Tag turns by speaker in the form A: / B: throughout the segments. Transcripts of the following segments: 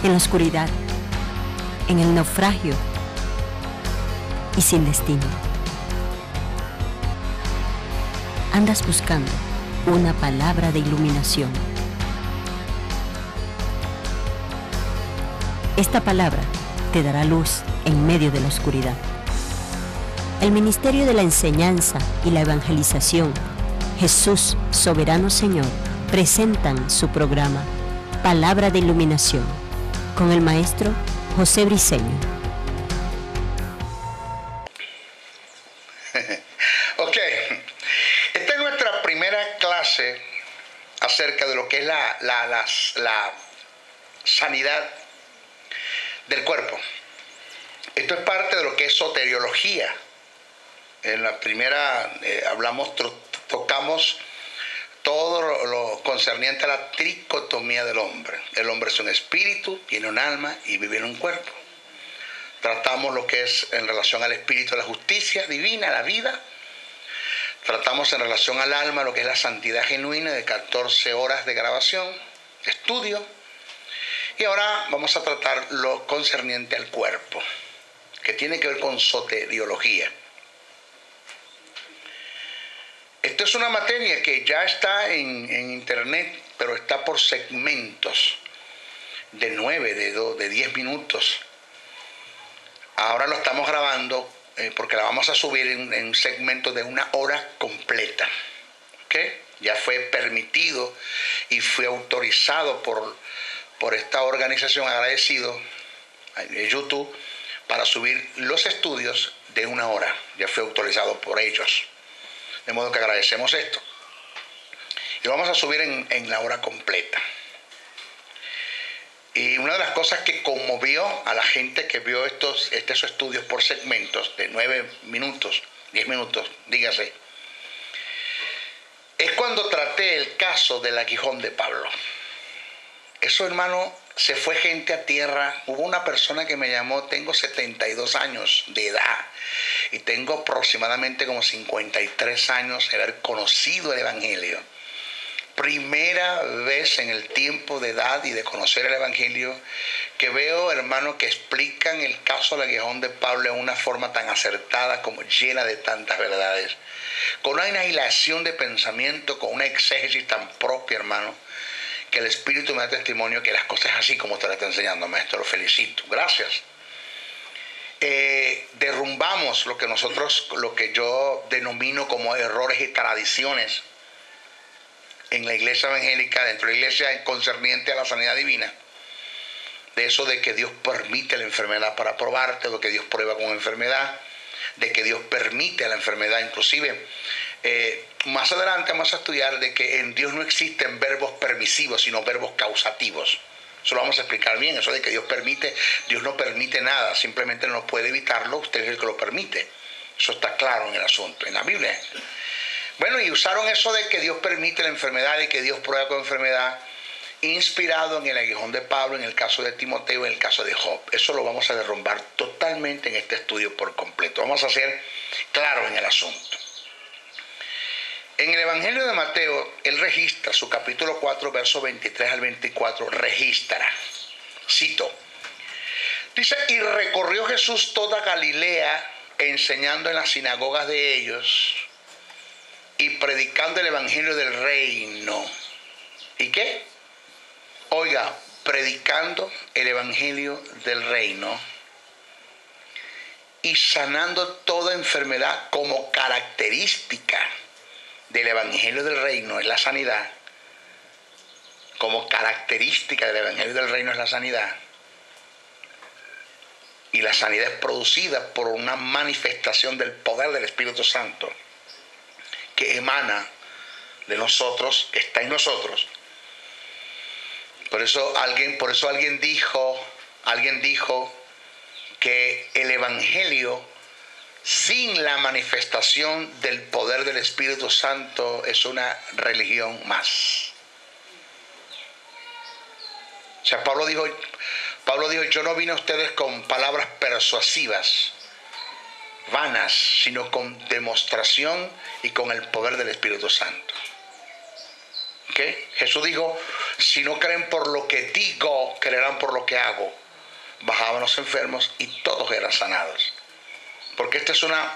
A: en la oscuridad, en el naufragio y sin destino. Andas buscando una palabra de iluminación. Esta palabra te dará luz en medio de la oscuridad. El Ministerio de la Enseñanza y la Evangelización, Jesús Soberano Señor, presentan su programa Palabra de Iluminación con el maestro José Briceño.
B: Ok, esta es nuestra primera clase acerca de lo que es la sanidad del cuerpo. Esto es parte de lo que es soteriología. En la primera tocamos todo lo concerniente a la tricotomía del hombre. El hombre es un espíritu, tiene un alma y vive en un cuerpo. Tratamos lo que es en relación al espíritu la justicia divina, la vida. Tratamos en relación al alma lo que es la santidad genuina de 14 horas de grabación, estudio. Y ahora vamos a tratar lo concerniente al cuerpo, que tiene que ver con soteriología. Esto es una materia que ya está en internet, pero está por segmentos de 9, de 10 minutos. Ahora lo estamos grabando porque la vamos a subir en un segmento de 1 hora completa. ¿Okay? Ya fue permitido y fue autorizado por esta organización, agradecido, YouTube, para subir los estudios de 1 hora. Ya fue autorizado por ellos. De modo que agradecemos esto. Y lo vamos a subir en la hora completa. Y una de las cosas que conmovió a la gente que vio estos estudios por segmentos de 9 minutos, 10 minutos, dígase, es cuando traté el caso del aguijón de Pablo. Eso, hermano, se fue gente a tierra. Hubo una persona que me llamó, tengo 72 años de edad y tengo aproximadamente como 53 años de haber conocido el Evangelio. Primera vez en el tiempo de edad y de conocer el Evangelio que veo, hermano, que explican el caso del aguijón de Pablo en una forma tan acertada como llena de tantas verdades. Con una aniquilación de pensamiento, con una exégesis tan propia, hermano, que el Espíritu me da testimonio que las cosas así como te las está enseñando, maestro. Lo felicito. Gracias. Derrumbamos lo que yo denomino como errores y tradiciones en la iglesia evangélica, dentro de la iglesia concerniente a la sanidad divina. De eso de que Dios permite la enfermedad para probarte, de que Dios prueba con enfermedad, de que Dios permite la enfermedad inclusive. Más adelante vamos a estudiar de que en Dios no existen verbos permisivos, sino verbos causativos. Eso lo vamos a explicar bien, eso de que Dios no permite nada, simplemente no puede evitarlo, usted es el que lo permite. Eso está claro en el asunto, en la Biblia. Bueno, y usaron eso de que Dios permite la enfermedad y que Dios prueba con enfermedad, inspirado en el aguijón de Pablo, en el caso de Timoteo, en el caso de Job. Eso lo vamos a derrumbar totalmente en este estudio por completo. Vamos a ser claros en el asunto. En el Evangelio de Mateo, él registra, su capítulo 4, versos 23 al 24, registra, cito, dice, y recorrió Jesús toda Galilea, enseñando en las sinagogas de ellos y predicando el Evangelio del reino. ¿Y qué? Oiga, predicando el Evangelio del reino y sanando toda enfermedad como característica del Evangelio del reino es la sanidad. Como característica del Evangelio del reino es la sanidad. Y la sanidad es producida por una manifestación del poder del Espíritu Santo que emana de nosotros, que está en nosotros. Por eso alguien dijo que el Evangelio sin la manifestación del poder del Espíritu Santo es una religión más. O sea, Pablo dijo, yo no vine a ustedes con palabras persuasivas, vanas, sino con demostración y con el poder del Espíritu Santo. ¿Okay? Jesús dijo, si no creen por lo que digo, yo creerán por lo que hago. Bajaban los enfermos y todos eran sanados. Porque esta es una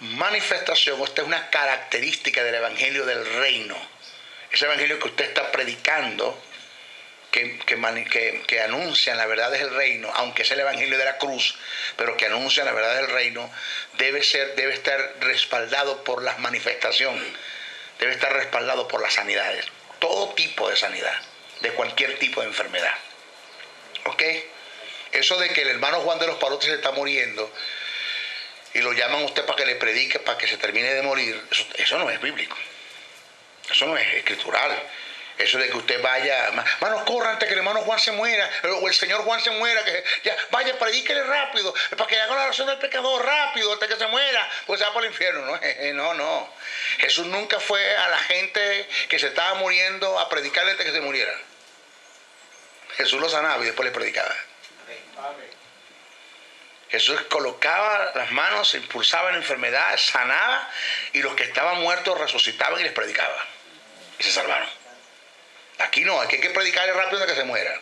B: manifestación, esta es una característica del evangelio del reino. Ese evangelio que usted está predicando, que anuncian la verdad del reino, aunque es el evangelio de la cruz, pero que anuncian la verdad del reino, debe estar respaldado por las manifestaciones, debe estar respaldado por las sanidades, todo tipo de sanidad, de cualquier tipo de enfermedad. ¿Ok? Eso de que el hermano Juan de los Palotes se está muriendo y lo llaman a usted para que le predique, para que se termine de morir, eso no es bíblico, eso no es escritural. Eso de que usted vaya, hermano, corra antes que el hermano Juan se muera, o el señor Juan se muera, que ya vaya, predíquele rápido, para que haga la oración del pecador rápido, antes que se muera, pues se va para el infierno. No. Jesús nunca fue a la gente que se estaba muriendo a predicarle antes que se muriera. Jesús lo sanaba y después le predicaba. Jesús colocaba las manos, impulsaba la enfermedad, sanaba, y los que estaban muertos resucitaban y les predicaba. Y se salvaron. Aquí no, aquí hay que predicarle rápido hasta que se muera.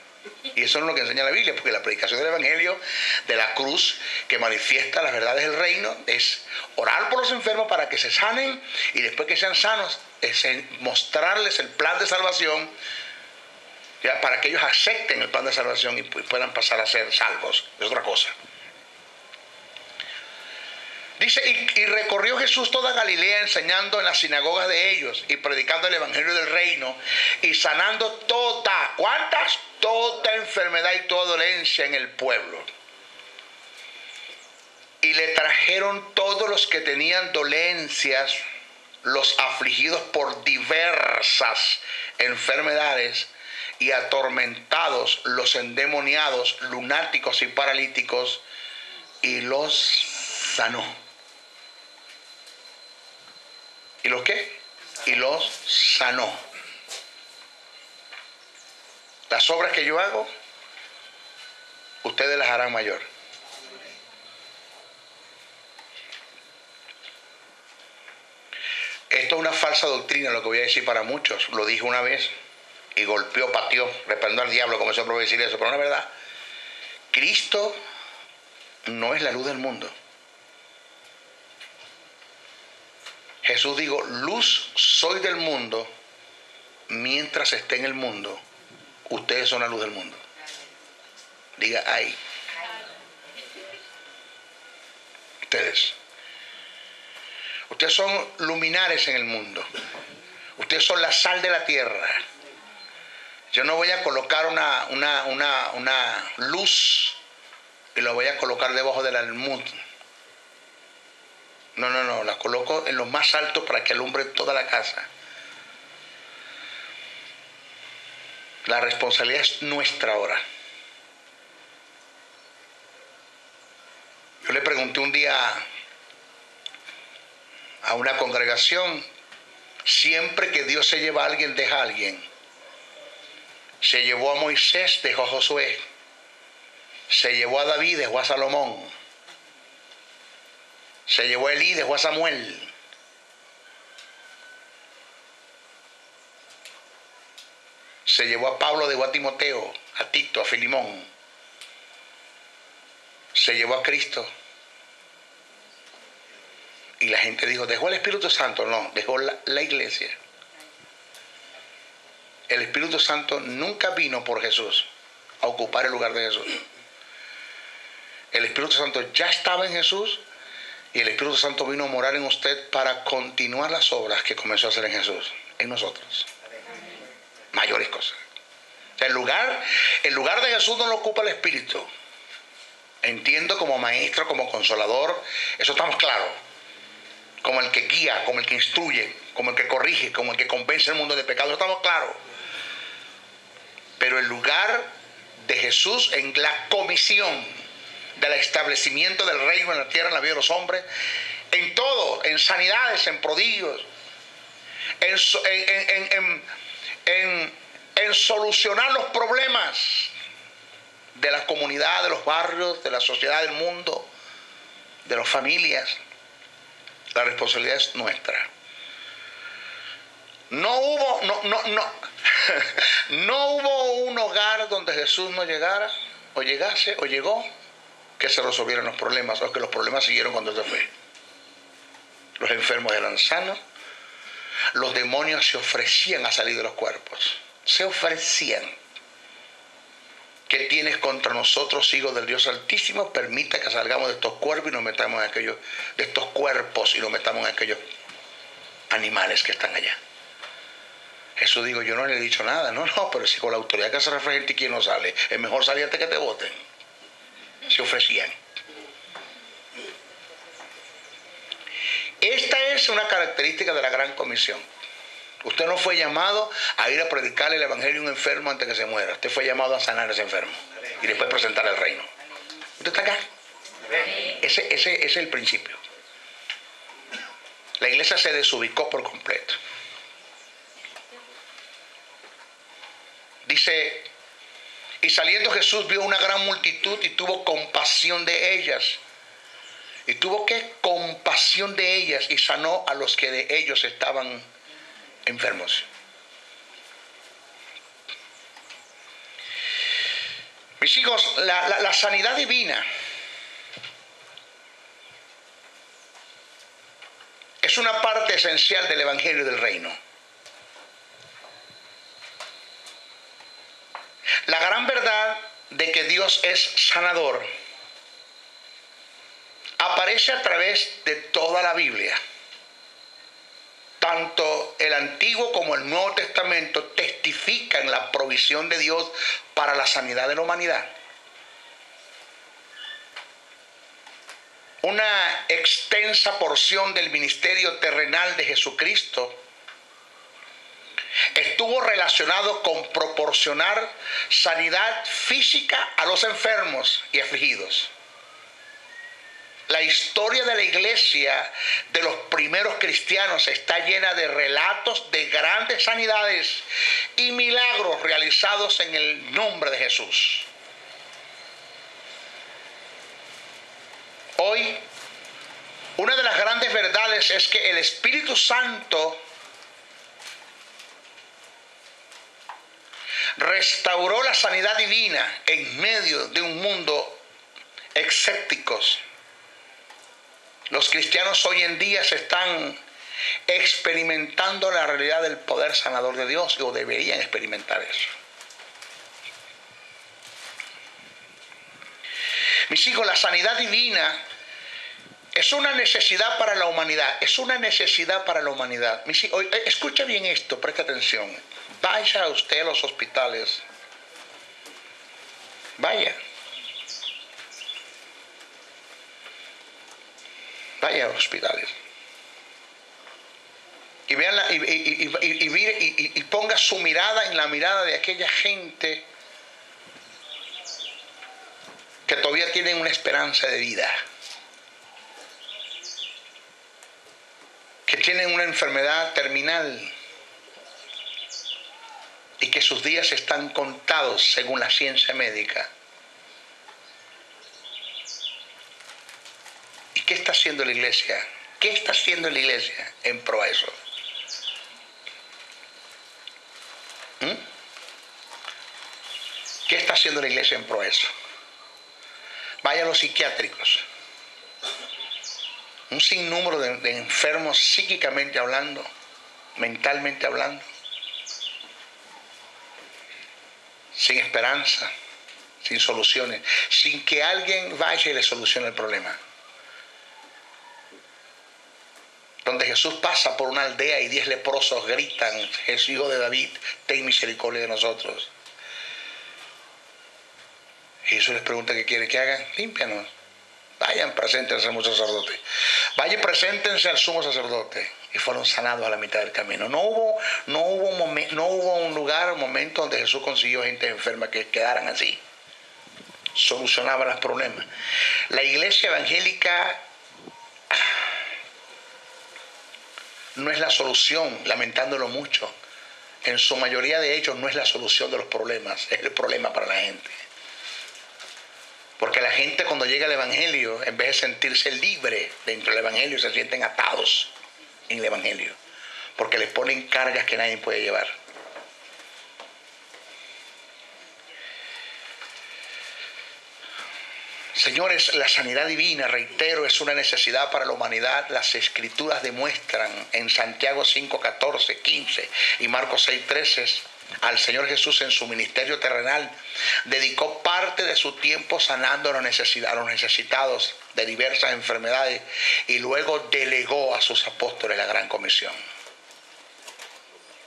B: Y eso no es lo que enseña la Biblia, porque la predicación del evangelio de la cruz, que manifiesta las verdades del reino, es orar por los enfermos para que se sanen, y después que sean sanos, es mostrarles el plan de salvación, ya, para que ellos acepten el plan de salvación y puedan pasar a ser salvos. Es otra cosa. Dice, y recorrió Jesús toda Galilea, enseñando en las sinagogas de ellos y predicando el evangelio del reino y sanando toda, ¿cuántas? Toda enfermedad y toda dolencia en el pueblo. Y le trajeron todos los que tenían dolencias, los afligidos por diversas enfermedades y atormentados, los endemoniados, lunáticos y paralíticos, y los sanó. ¿Y los qué? Y los sanó. Las obras que yo hago, ustedes las harán mayor. Esto es una falsa doctrina, lo que voy a decir para muchos. Lo dije una vez y golpeó, pateó, reprendió al diablo, comenzó a decir eso. Pero no es verdad. Cristo no es la luz del mundo. Jesús dijo, luz soy del mundo, mientras esté en el mundo, ustedes son la luz del mundo. Diga, ay. Ustedes son luminares en el mundo. Ustedes son la sal de la tierra. Yo no voy a colocar una luz y la voy a colocar debajo del almud. No, la coloco en lo más alto para que alumbre toda la casa. La responsabilidad es nuestra ahora. Yo le pregunté un día a una congregación, siempre que Dios se lleva a alguien, deja a alguien. Se llevó a Moisés, dejó a Josué. Se llevó a David, dejó a Salomón. Se llevó a Elí, dejó a Samuel. Se llevó a Pablo, dejó a Timoteo, a Tito, a Filimón. Se llevó a Cristo. Y la gente dijo, ¿dejó el Espíritu Santo? No, dejó la iglesia. El Espíritu Santo nunca vino por Jesús a ocupar el lugar de Jesús. El Espíritu Santo ya estaba en Jesús. Y el Espíritu Santo vino a morar en usted para continuar las obras que comenzó a hacer en Jesús, en nosotros. Mayores cosas. O sea, el lugar de Jesús no lo ocupa el Espíritu. Entiendo, como maestro, como consolador, eso estamos claros. Como el que guía, como el que instruye, como el que corrige, como el que convence al mundo de pecado, estamos claros. Pero el lugar de Jesús en la comisión del establecimiento del reino en la tierra, en la vida de los hombres, en todo, en sanidades, en prodigios, en solucionar los problemas de la comunidad, de los barrios, de la sociedad, del mundo, de las familias. La responsabilidad es nuestra. No No hubo un hogar donde Jesús no llegara, o llegase, o llegó, que se resolvieran los problemas, o que los problemas siguieron cuando se fue. Los enfermos eran sanos, los demonios se ofrecían a salir de los cuerpos, se ofrecían. ¿Qué tienes contra nosotros, hijos del Dios Altísimo? Permita que salgamos de estos cuerpos y nos metamos en aquellos, de estos cuerpos y nos metamos en aquellos animales que están allá. Jesús dijo, yo no le he dicho nada. No, pero si con la autoridad que se refleja en ti, ¿quién no sale? Es mejor salir antes que te voten. Se ofrecían. Esta es una característica de la Gran Comisión. Usted no fue llamado a ir a predicarle el evangelio a un enfermo antes que se muera. Usted fue llamado a sanar a ese enfermo y después presentarle el reino. ¿Usted está acá? Ese es el principio. La iglesia se desubicó por completo. Dice, y saliendo Jesús vio una gran multitud y tuvo compasión de ellas. ¿Y tuvo qué? Compasión de ellas, y sanó a los que de ellos estaban enfermos. Mis hijos, la sanidad divina es una parte esencial del evangelio del reino. La gran verdad de que Dios es sanador aparece a través de toda la Biblia. Tanto el Antiguo como el Nuevo Testamento testifican la provisión de Dios para la sanidad de la humanidad. Una extensa porción del ministerio terrenal de Jesucristo estuvo relacionado con proporcionar sanidad física a los enfermos y afligidos. La historia de la iglesia de los primeros cristianos está llena de relatos de grandes sanidades y milagros realizados en el nombre de Jesús. Hoy, una de las grandes verdades es que el Espíritu Santo restauró la sanidad divina en medio de un mundo escépticos. Los cristianos hoy en día se están experimentando la realidad del poder sanador de Dios, o deberían experimentar eso. Mis hijos, la sanidad divina es una necesidad para la humanidad. Es una necesidad para la humanidad. Mis hijos, escucha bien esto, presta atención. Vaya usted a los hospitales. Vaya a los hospitales. Y vean y ponga su mirada en la mirada de aquella gente que todavía tienen una esperanza de vida, que tienen una enfermedad terminal y que sus días están contados según la ciencia médica. ¿Y qué está haciendo la iglesia? ¿Qué está haciendo la iglesia en pro a eso? ¿Qué está haciendo la iglesia en pro a eso? Vaya a los psiquiátricos. Un sinnúmero de enfermos psíquicamente hablando, mentalmente hablando, sin esperanza, sin soluciones, sin que alguien vaya y le solucione el problema. Donde Jesús pasa por una aldea y 10 leprosos gritan, Jesús, hijo de David, ten misericordia de nosotros. Y Jesús les pregunta qué quiere que hagan. Límpianos. Vayan, preséntense al sumo sacerdote. Vayan, preséntense al sumo sacerdote. Y fueron sanados a la mitad del camino. No hubo un lugar, un momento donde Jesús consiguió gente enferma que quedaran así. Solucionaba los problemas. La iglesia evangélica no es la solución, lamentándolo mucho. En su mayoría de ellos no es la solución de los problemas, es el problema para la gente. Porque la gente, cuando llega al evangelio, en vez de sentirse libre dentro del evangelio, se sienten atados en el evangelio, porque les ponen cargas que nadie puede llevar. Señores, la sanidad divina, reitero, es una necesidad para la humanidad. Las Escrituras demuestran en Santiago 5, 14, 15 y Marcos 6, 13, al Señor Jesús en su ministerio terrenal dedicó parte de su tiempo sanando a los necesitados de diversas enfermedades y luego delegó a sus apóstoles la gran comisión.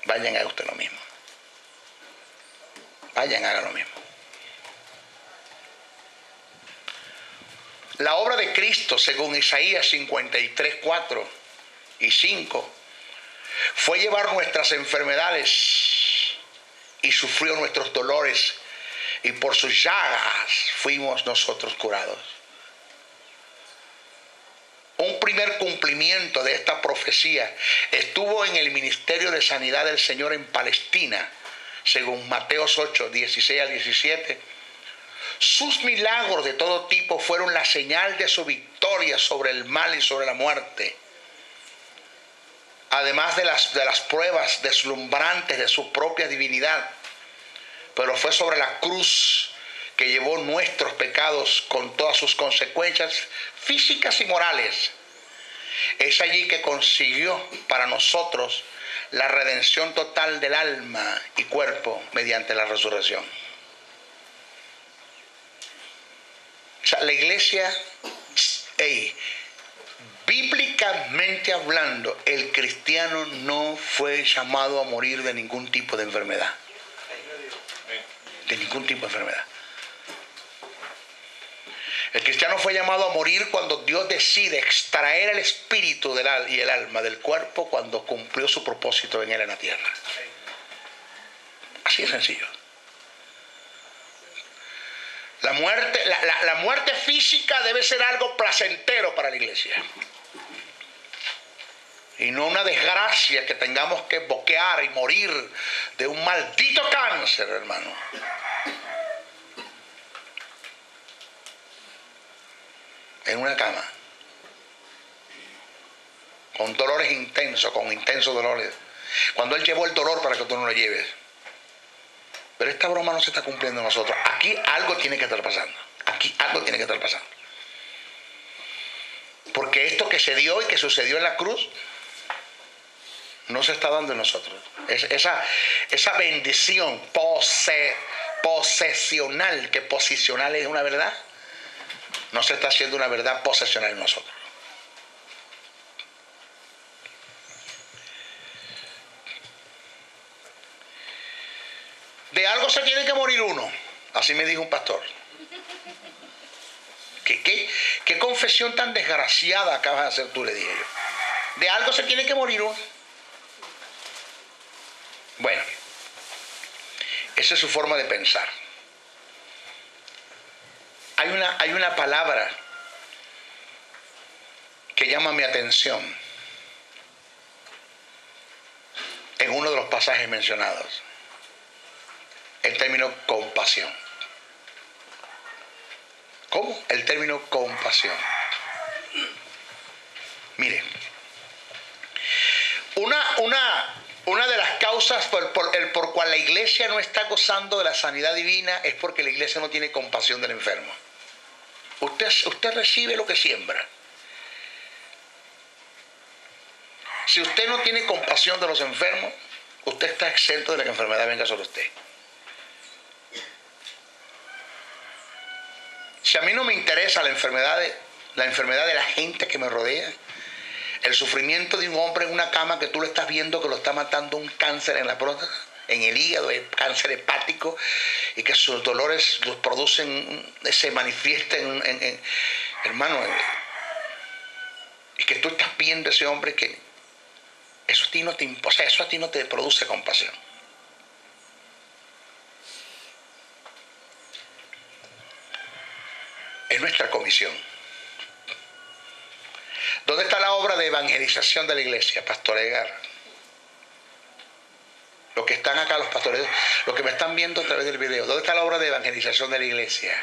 B: Vayan a usted lo mismo. Vayan, hagan lo mismo. La obra de Cristo, según Isaías 53, 4 y 5, fue llevar nuestras enfermedades y sufrió nuestros dolores, y por sus llagas fuimos nosotros curados. Un primer cumplimiento de esta profecía estuvo en el ministerio de sanidad del Señor en Palestina, según Mateos 8, 16 al 17. Sus milagros de todo tipo fueron la señal de su victoria sobre el mal y sobre la muerte. Además de las pruebas deslumbrantes de su propia divinidad. Pero fue sobre la cruz que llevó nuestros pecados con todas sus consecuencias físicas y morales. Es allí que consiguió para nosotros la redención total del alma y cuerpo mediante la resurrección. O sea, la iglesia, bíblicamente hablando, el cristiano no fue llamado a morir de ningún tipo de enfermedad. De ningún tipo de enfermedad. El cristiano fue llamado a morir cuando Dios decide extraer el espíritu y el alma del cuerpo cuando cumplió su propósito en él en la tierra. Así de sencillo. La muerte física debe ser algo placentero para la iglesia. Y no una desgracia que tengamos que boquear y morir de un maldito cáncer, hermano. En una cama. Con dolores intensos, con intensos dolores. Cuando Él llevó el dolor para que tú no lo lleves. Pero esta broma no se está cumpliendo en nosotros. Aquí algo tiene que estar pasando. Aquí algo tiene que estar pasando. Porque esto que se dio y que sucedió en la cruz no se está dando en nosotros. Esa bendición posesional, que posicional es una verdad, no se está haciendo una verdad posesional en nosotros. De algo se tiene que morir uno. Así me dijo un pastor. ¿Qué confesión tan desgraciada acabas de hacer tú? Le dije yo. De algo se tiene que morir uno. Bueno, esa es su forma de pensar. Hay una palabra que llama mi atención en uno de los pasajes mencionados. El término compasión. ¿Cómo? El término compasión. Mire, una de las causas por cual la iglesia no está gozando de la sanidad divina es porque la iglesia no tiene compasión del enfermo. Usted recibe lo que siembra. Si usted no tiene compasión de los enfermos, usted está exento de que la enfermedad venga sobre usted. Si a mí no me interesa la enfermedad de la gente que me rodea, el sufrimiento de un hombre en una cama que tú lo estás viendo que lo está matando un cáncer en la próstata, en el hígado, el cáncer hepático, y que sus dolores los producen, se manifiestan hermano, y que tú estás viendo a ese hombre que eso a ti no te produce compasión. Es nuestra comisión. ¿Dónde está la obra de evangelización de la iglesia, Pastor Edgar? Los que están acá, los pastores, los que me están viendo a través del video, ¿dónde está la obra de evangelización de la iglesia?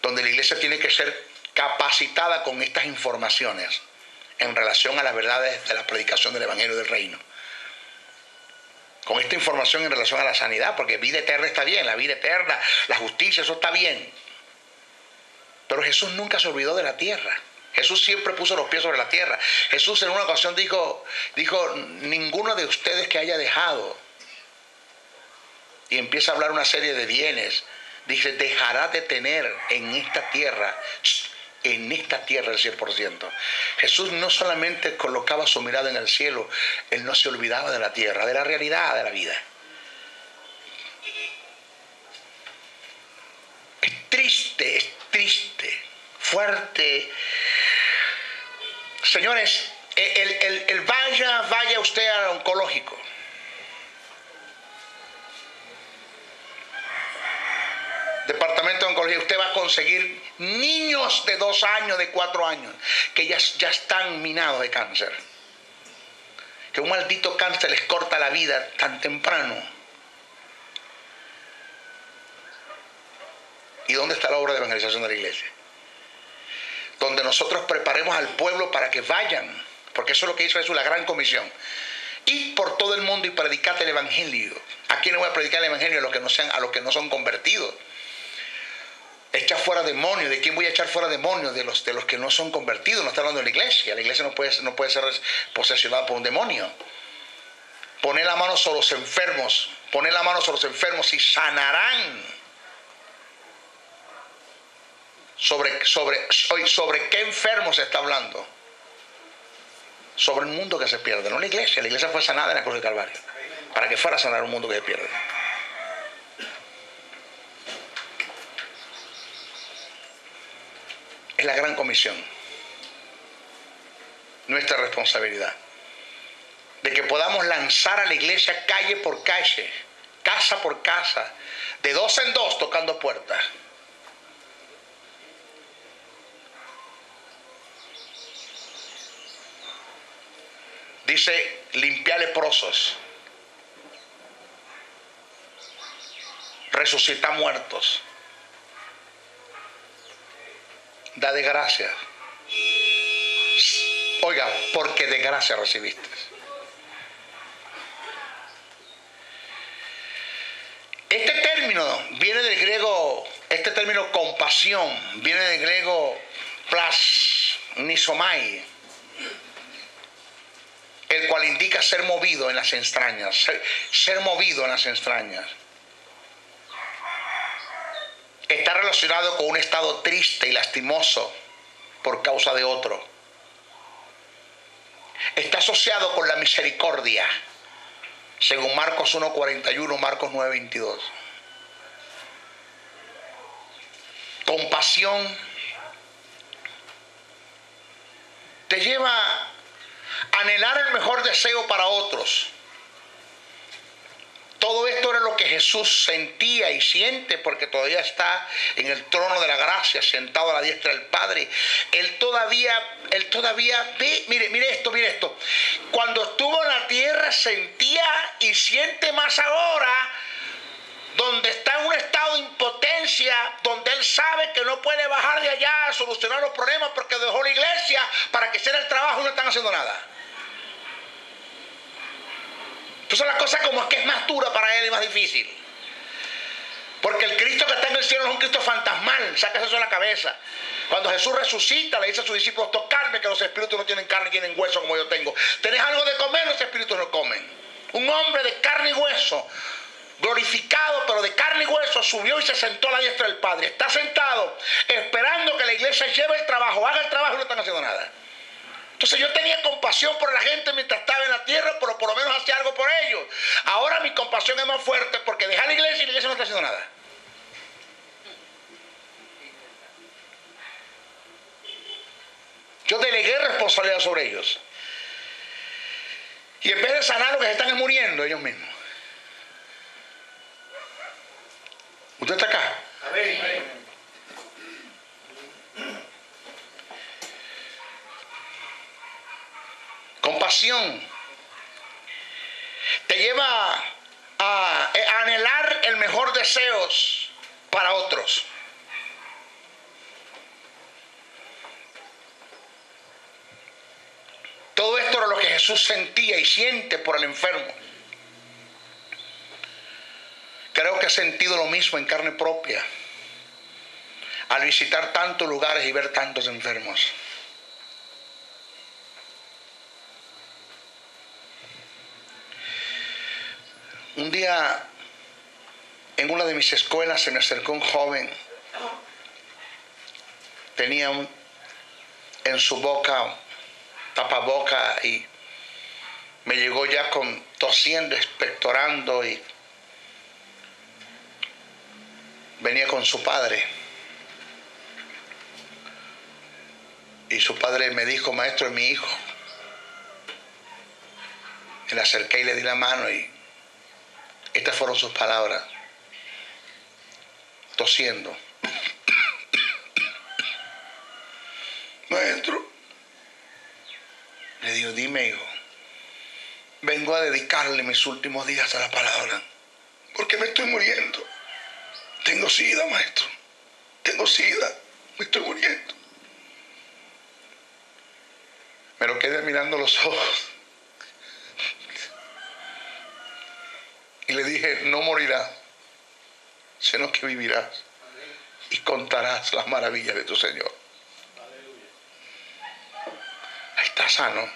B: Donde la iglesia tiene que ser capacitada con estas informaciones en relación a las verdades de la predicación del evangelio del reino. con esta información en relación a la sanidad, porque vida eterna está bien, la vida eterna, la justicia, eso está bien. Pero Jesús nunca se olvidó de la tierra. Jesús siempre puso los pies sobre la tierra. Jesús en una ocasión dijo, ninguno de ustedes que haya dejado, y empieza a hablar una serie de bienes, dice, dejará de tener en esta tierra el 100%. Jesús no solamente colocaba su mirada en el cielo, Él no se olvidaba de la tierra, de la realidad de la vida. Es triste, fuerte. Señores, vaya usted al oncológico. Departamento de oncología, usted va a conseguir niños de 2 años, de 4 años, que ya están minados de cáncer. Que un maldito cáncer les corta la vida tan temprano. ¿Y dónde está la obra de evangelización de la iglesia? Donde nosotros preparemos al pueblo para que vayan, porque eso es lo que hizo Jesús, la gran comisión. Ir por todo el mundo y predicate el evangelio. ¿A quién le voy a predicar el evangelio? A los que no son convertidos. Echa fuera demonios. ¿De quién voy a echar fuera demonios? De los que no son convertidos. No está hablando de la iglesia. La iglesia no puede ser posesionada por un demonio. Poner la mano sobre los enfermos. Poner la mano sobre los enfermos y sanarán. ¿Sobre qué enfermos se está hablando? Sobre el mundo que se pierde, no la iglesia. La iglesia fue sanada en la cruz del Calvario para que fuera a sanar un mundo que se pierde. Es la gran comisión, nuestra responsabilidad, de que podamos lanzar a la iglesia calle por calle, casa por casa, de 2 en 2 tocando puertas. Dice, limpiar leprosos, resucitar muertos, da de gracia. Oiga, porque de gracia recibiste. Este término viene del griego, este término compasión, viene del griego plasnisomai, el cual indica ser movido en las entrañas, ser movido en las entrañas. Está relacionado con un estado triste y lastimoso por causa de otro. Está asociado con la misericordia, según Marcos 1:41, Marcos 9:22. Compasión te lleva a anhelar el mejor deseo para otros. Todo esto era lo que Jesús sentía y siente, porque todavía está en el trono de la gracia, sentado a la diestra del Padre. Él todavía ve, mire esto. Cuando estuvo en la tierra sentía y siente más ahora, donde está en un estado de impotencia, donde él sabe que no puede bajar de allá a solucionar los problemas porque dejó la iglesia para que hiciera el trabajo y no están haciendo nada. Entonces la cosa como es que es más dura para él y más difícil. Porque el Cristo que está en el cielo no es un Cristo fantasmal, sáquese eso de la cabeza. Cuando Jesús resucita, le dice a sus discípulos, tocarme, que los espíritus no tienen carne, tienen hueso como yo tengo. ¿Tenés algo de comer? Los espíritus no comen. Un hombre de carne y hueso, glorificado, pero de carne y hueso, subió y se sentó a la diestra del Padre. Está sentado esperando que la iglesia lleve el trabajo, haga el trabajo y no están haciendo nada. Entonces yo tenía compasión por la gente mientras estaba en la tierra, pero por lo menos hacía algo por ellos. Ahora mi compasión es más fuerte porque dejé la iglesia y la iglesia no está haciendo nada. Yo delegué responsabilidad sobre ellos. Y en vez de sanar, lo que se están es muriendo ellos mismos. ¿Usted está acá? Amén. Compasión te lleva a anhelar el mejor deseos para otros. Todo esto era lo que Jesús sentía y siente por el enfermo. Creo que he sentido lo mismo en carne propia al visitar tantos lugares y ver tantos enfermos. Un día en una de mis escuelas se me acercó un joven. Tenía en su boca tapaboca y me llegó ya con tosiendo, expectorando, y venía con su padre. Y su padre me dijo: maestro, es mi hijo. Me le acerqué y le di la mano y estas fueron sus palabras, tosiendo: maestro, le digo, dime, hijo. Vengo a dedicarle mis últimos días a la palabra, porque me estoy muriendo. Tengo sida, maestro. Tengo sida. Me estoy muriendo. Me lo quedé mirando los ojos y le dije: no morirás, sino que vivirás y contarás las maravillas de tu Señor. Ahí está sano.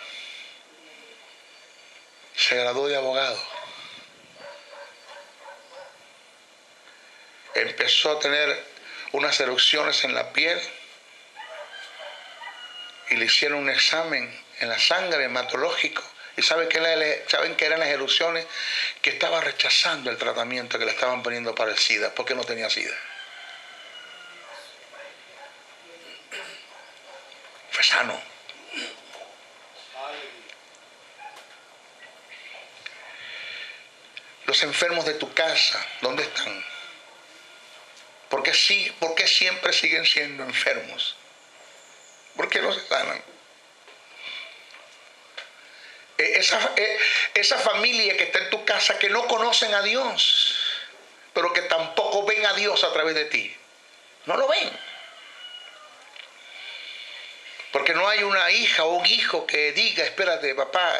B: Se graduó de abogado. Empezó a tener unas erupciones en la piel y le hicieron un examen en la sangre hematológico. ¿Y saben qué eran las erupciones? Que estaba rechazando el tratamiento que le estaban poniendo para el SIDA, porque no tenía SIDA. Fue sano. Los enfermos de tu casa, ¿dónde están? ¿Por qué siempre siguen siendo enfermos? ¿Por qué no se sanan? Esa familia que está en tu casa, que no conocen a Dios, pero que tampoco ven a Dios a través de ti. No lo ven. Porque no hay una hija o un hijo que diga: espérate, papá,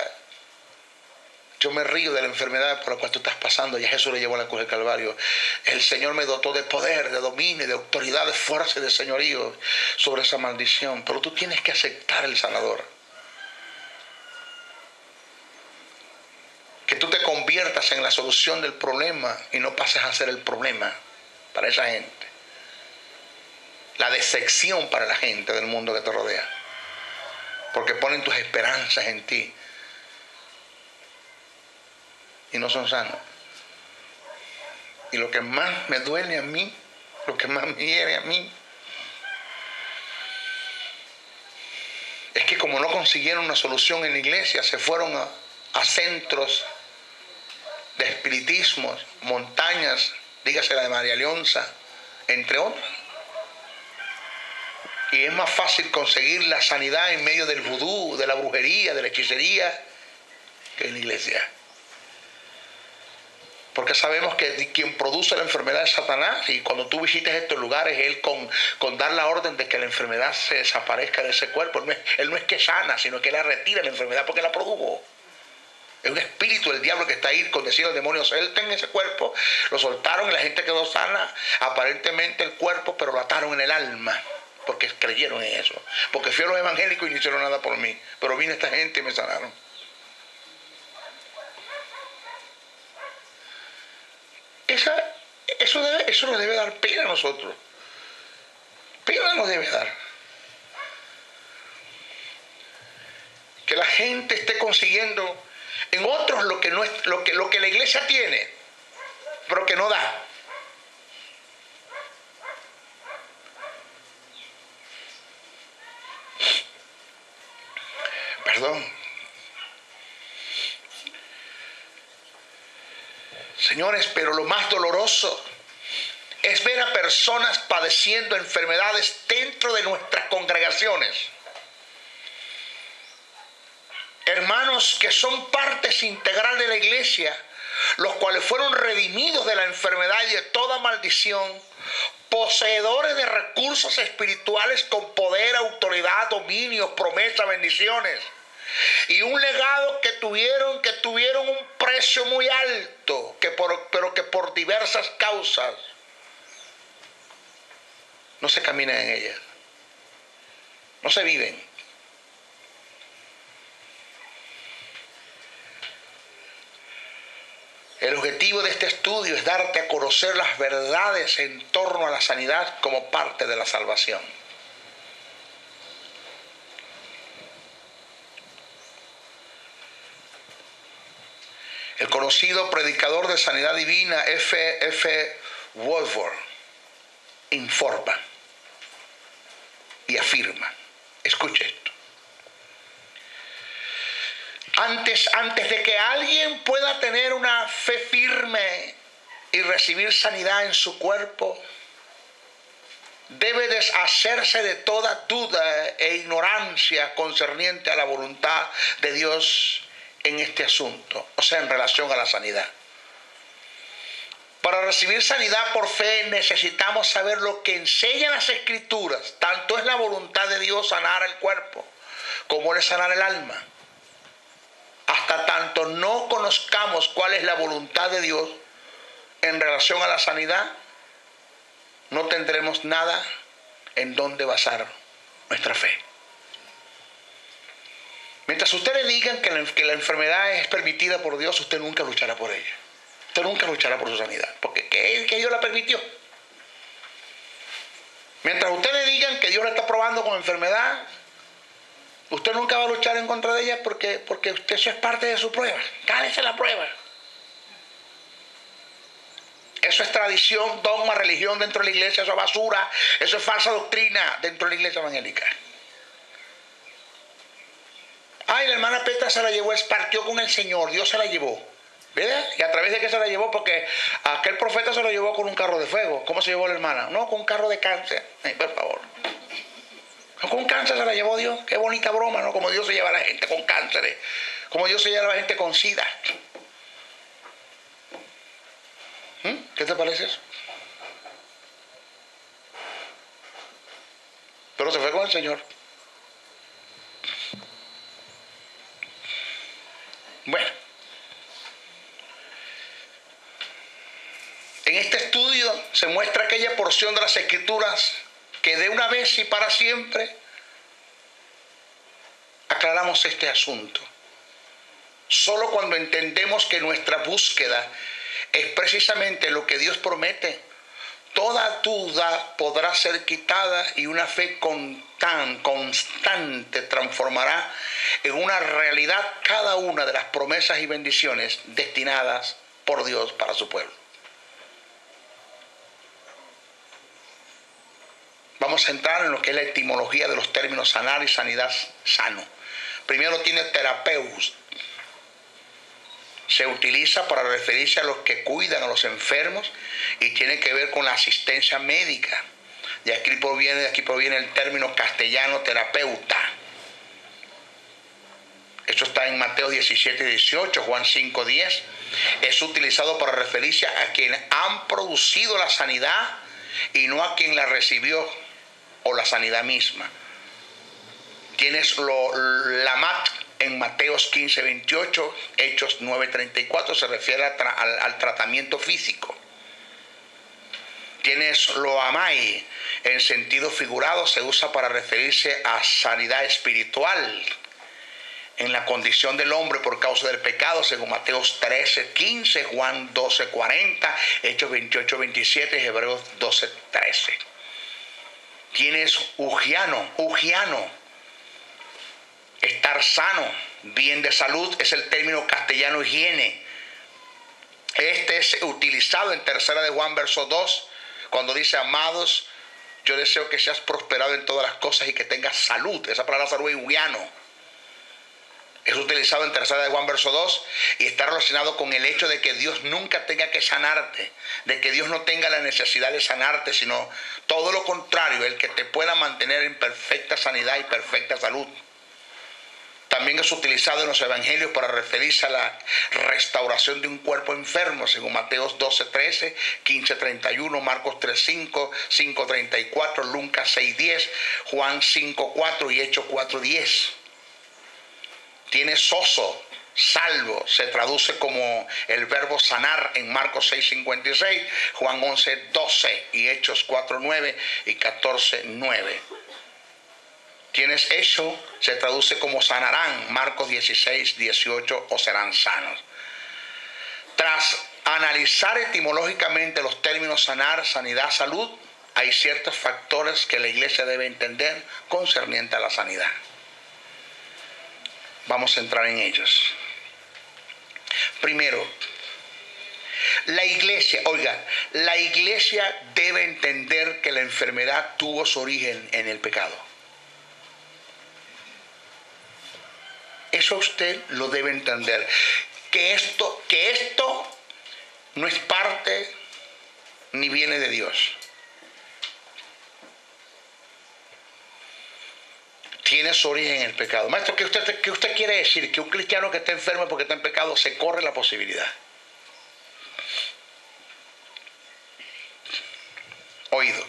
B: yo me río de la enfermedad por la cual tú estás pasando. Ya Jesús le llevó a la cruz del Calvario. El Señor me dotó de poder, de dominio, de autoridad, de fuerza y de señorío sobre esa maldición. Pero tú tienes que aceptar el sanador. Que tú te conviertas en la solución del problema y no pases a ser el problema para esa gente. La decepción para la gente del mundo que te rodea. Porque ponen tus esperanzas en ti y no son sanos. Y lo que más me duele a mí, lo que más me hiere a mí, es que como no consiguieron una solución en la iglesia, se fueron a centros de espiritismo, montañas, dígase la de María Leonza, entre otras. Y es más fácil conseguir la sanidad en medio del vudú, de la brujería, de la hechicería, que en la iglesia. Porque sabemos que quien produce la enfermedad es Satanás, y cuando tú visites estos lugares, él con dar la orden de que la enfermedad se desaparezca de ese cuerpo, él no es que sana, sino que él la retira la enfermedad porque la produjo. Es un espíritu del diablo que está ahí con decir al demonio: suelten en ese cuerpo. Lo soltaron y la gente quedó sana, aparentemente el cuerpo, pero lo ataron en el alma, porque creyeron en eso. Porque fui a los evangélicos y no hicieron nada por mí, pero vino esta gente y me sanaron. Eso nos debe dar pena a nosotros. Pena nos debe dar. Que la gente esté consiguiendo en otros lo que la iglesia tiene, pero que no da. Perdón. Señores, pero lo más doloroso es ver a personas padeciendo enfermedades dentro de nuestras congregaciones. Hermanos que son partes integral de la iglesia, los cuales fueron redimidos de la enfermedad y de toda maldición, poseedores de recursos espirituales con poder, autoridad, dominios, promesas, bendiciones, Y un legado que tuvieron un precio muy alto, pero que por diversas causas no se camina en ellas, no se viven. El objetivo de este estudio es darte a conocer las verdades en torno a la sanidad como parte de la salvación. El conocido predicador de sanidad divina F. Woodward informa y afirma, escuche esto: antes de que alguien pueda tener una fe firme y recibir sanidad en su cuerpo, debe deshacerse de toda duda e ignorancia concerniente a la voluntad de Dios en este asunto, o sea, en relación a la sanidad. Para recibir sanidad por fe necesitamos saber lo que enseñan las Escrituras. Tanto es la voluntad de Dios sanar el cuerpo como es sanar el alma. Hasta tanto no conozcamos cuál es la voluntad de Dios en relación a la sanidad, no tendremos nada en donde basar nuestra fe. Mientras usted le digan que la enfermedad es permitida por Dios, usted nunca luchará por ella. Usted nunca luchará por su sanidad, porque que Dios la permitió. Mientras usted le digan que Dios la está probando con enfermedad, usted nunca va a luchar en contra de ella porque usted, eso es parte de su prueba. Cálese la prueba. Eso es tradición, dogma, religión dentro de la iglesia, eso es basura, eso es falsa doctrina dentro de la iglesia evangélica. Ay, la hermana Petra se la llevó, partió con el Señor, Dios se la llevó. ¿Verdad? ¿Y a través de qué se la llevó? Porque aquel profeta se la llevó con un carro de fuego. ¿Cómo se llevó la hermana? No, con un carro de cáncer. Por favor. No, con cáncer se la llevó Dios. Qué bonita broma, ¿no? Como Dios se lleva a la gente con cánceres. Como Dios se lleva a la gente con SIDA. ¿Qué te parece eso? Pero se fue con el Señor. Bueno. En este estudio se muestra aquella porción de las Escrituras que de una vez y para siempre aclaramos este asunto. Solo cuando entendemos que nuestra búsqueda es precisamente lo que Dios promete, toda duda podrá ser quitada y una fe tan constante transformará en una realidad cada una de las promesas y bendiciones destinadas por Dios para su pueblo. Vamos a entrar en lo que es la etimología de los términos sanar y sanidad sano. Primero tiene terapeus. Se utiliza para referirse a los que cuidan a los enfermos y tiene que ver con la asistencia médica. De aquí proviene el término castellano terapeuta. Esto está en Mateo 17:18, Juan 5:10. Es utilizado para referirse a quienes han producido la sanidad y no a quien la recibió o la sanidad misma. Tienes la mat en Mateos 15:28, Hechos 9:34, se refiere al tratamiento físico. Tienes lo amai, en sentido figurado, se usa para referirse a sanidad espiritual en la condición del hombre por causa del pecado, según Mateos 13:15, Juan 12:40, Hechos 28:27, Hebreos 12:13. Tienes ugiano, estar sano, bien de salud, es el término castellano higiene. Este es utilizado en 3 de Juan verso 2, cuando dice: amados, yo deseo que seas prosperado en todas las cosas y que tengas salud. Esa palabra salud es ugiano. Es utilizado en 3 de Juan verso 2 y está relacionado con el hecho de que Dios nunca tenga que sanarte, de que Dios no tenga la necesidad de sanarte, sino todo lo contrario, el que te pueda mantener en perfecta sanidad y perfecta salud. También es utilizado en los evangelios para referirse a la restauración de un cuerpo enfermo, según Mateos 12:13, 15:31, Marcos 3:5, 5:34, Lucas 6:10, Juan 5:4 y Hechos 4:10. Tiene sozo, salvo, se traduce como el verbo sanar en Marcos 6:56, Juan 11:12 y Hechos 4:9 y 14:9. Tienes hecho, se traduce como sanarán, Marcos 16:18 o serán sanos. Tras analizar etimológicamente los términos sanar, sanidad, salud, hay ciertos factores que la iglesia debe entender concerniente a la sanidad. Vamos a entrar en ellos. Primero, la iglesia debe entender que la enfermedad tuvo su origen en el pecado. Eso usted lo debe entender. Que esto no es parte ni viene de Dios. Tiene su origen en el pecado. Maestro, ¿qué usted quiere decir? Que un cristiano que está enfermo porque está en pecado se corre la posibilidad. Oído.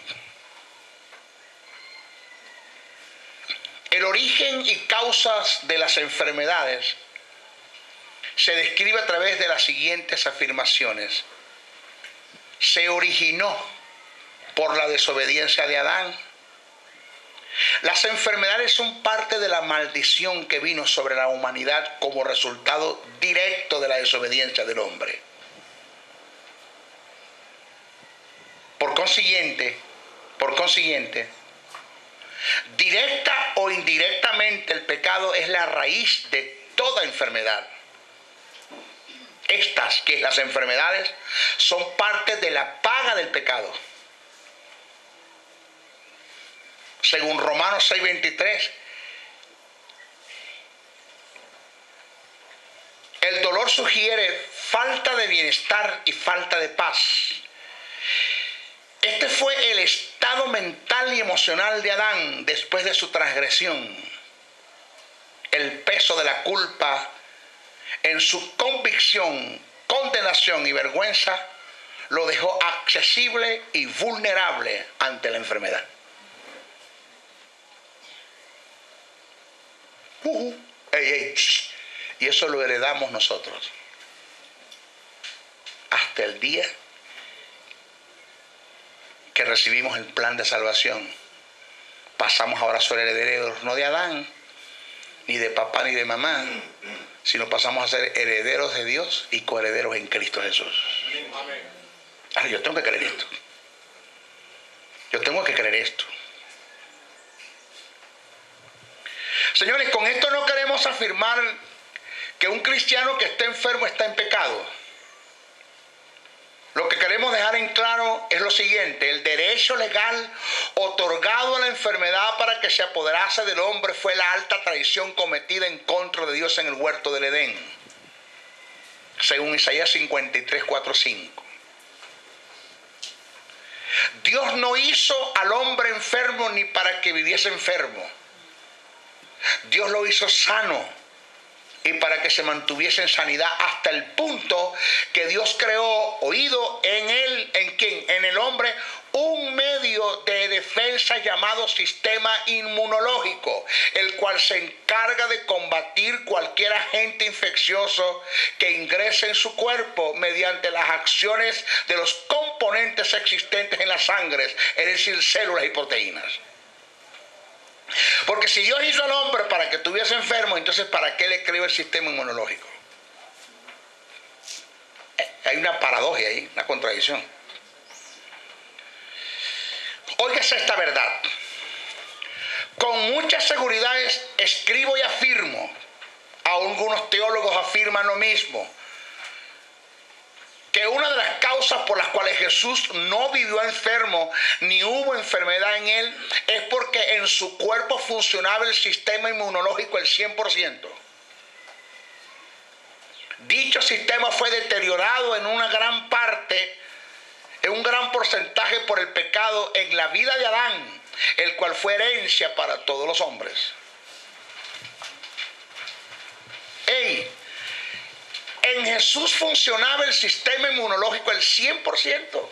B: El origen y causas de las enfermedades se describe a través de las siguientes afirmaciones. Se originó por la desobediencia de Adán. Las enfermedades son parte de la maldición que vino sobre la humanidad como resultado directo de la desobediencia del hombre. Por consiguiente, directa o indirectamente el pecado es la raíz de toda enfermedad. Las enfermedades son parte de la paga del pecado. Según Romanos 6:23, el dolor sugiere falta de bienestar y falta de paz. Este fue el estado mental y emocional de Adán después de su transgresión. El peso de la culpa en su convicción, condenación y vergüenza lo dejó accesible y vulnerable ante la enfermedad. Y eso lo heredamos nosotros. Hasta el día que recibimos el plan de salvación, pasamos ahora a ser herederos, no de Adán, ni de papá, ni de mamá, sino pasamos a ser herederos de Dios y coherederos en Cristo Jesús. Ahora, yo tengo que creer esto. Señores, con esto no queremos afirmar que un cristiano que esté enfermo está en pecado. Lo que queremos dejar en claro es lo siguiente: el derecho legal otorgado a la enfermedad para que se apoderase del hombre fue la alta traición cometida en contra de Dios en el huerto del Edén, según Isaías 53:4-5. Dios no hizo al hombre enfermo ni para que viviese enfermo. Dios lo hizo sano y para que se mantuviese en sanidad hasta el punto que Dios creó, oído, en él, ¿en quién? En el hombre, un medio de defensa llamado sistema inmunológico, el cual se encarga de combatir cualquier agente infeccioso que ingrese en su cuerpo mediante las acciones de los componentes existentes en la sangre, es decir, células y proteínas. Porque si Dios hizo al hombre para que estuviese enfermo, entonces ¿para qué le creó el sistema inmunológico? Hay una paradoja ahí, una contradicción. Óigase esta verdad. Con mucha seguridad escribo y afirmo, algunos teólogos afirman lo mismo, que una de las causas por las cuales Jesús no vivió enfermo ni hubo enfermedad en él es porque en su cuerpo funcionaba el sistema inmunológico el 100%. Dicho sistema fue deteriorado en una gran parte, en un gran porcentaje por el pecado en la vida de Adán, el cual fue herencia para todos los hombres. En Jesús funcionaba el sistema inmunológico el 100%.